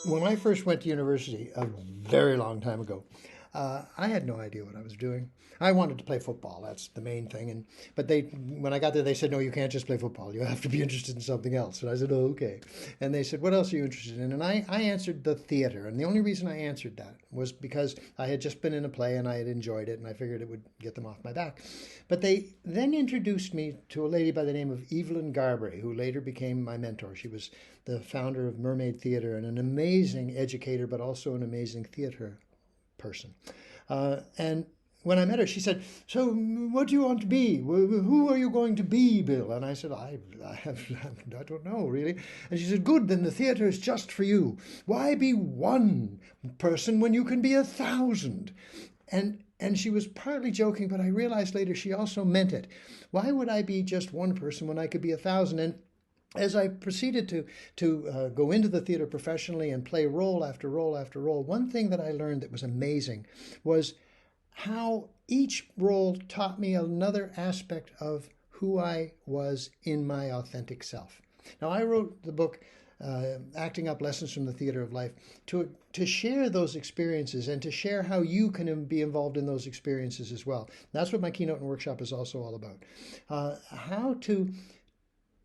When I first went to university a very long time ago, I had no idea what I was doing. I wanted to play football. That's the main thing. But when I got there, they said, no, you can't just play football. You have to be interested in something else. And I said, oh, okay. And they said, what else are you interested in? And I answered the theater. And the only reason I answered that was because I had just been in a play and I had enjoyed it, and I figured it would get them off my back. But they then introduced me to a lady by the name of Evelyn Garbray, who later became my mentor. She was the founder of Mermaid Theatre and an amazing educator, but also an amazing theatre person. And when I met her, she said, so what do you want to be? Who are you going to be, Bill? And I said, I don't know, really. And she said, good, then the theatre is just for you. Why be one person when you can be 1,000? And she was partly joking, but I realized later she also meant it. Why would I be just one person when I could be 1,000? And as I proceeded to go into the theater professionally and play role after role after role, one thing that I learned that was amazing was how each role taught me another aspect of who I was in my authentic self. Now, I wrote the book Acting Up Lessons from the Theater of Life to share those experiences and to share how you can be involved in those experiences as well. That's what my keynote and workshop is also all about. How to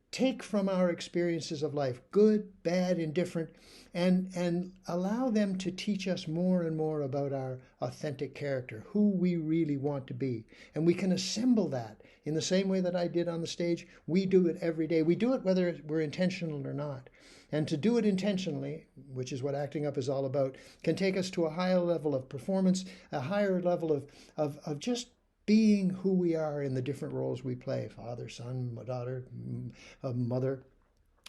take from our experiences of life, good, bad, indifferent, and allow them to teach us more and more about our authentic character, who we really want to be. And we can assemble that in the same way that I did on the stage. We do it every day. We do it whether we're intentional or not. And to do it intentionally, which is what Acting Up is all about, can take us to a higher level of performance, a higher level of just being who we are in the different roles we play, father, son, daughter, mother,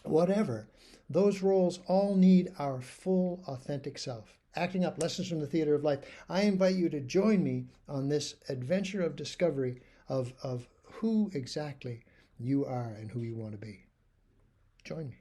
whatever. Those roles all need our full authentic self. Acting Up Lessons from the Theater of Life. I invite you to join me on this adventure of discovery of who exactly you are and who you want to be. Join me.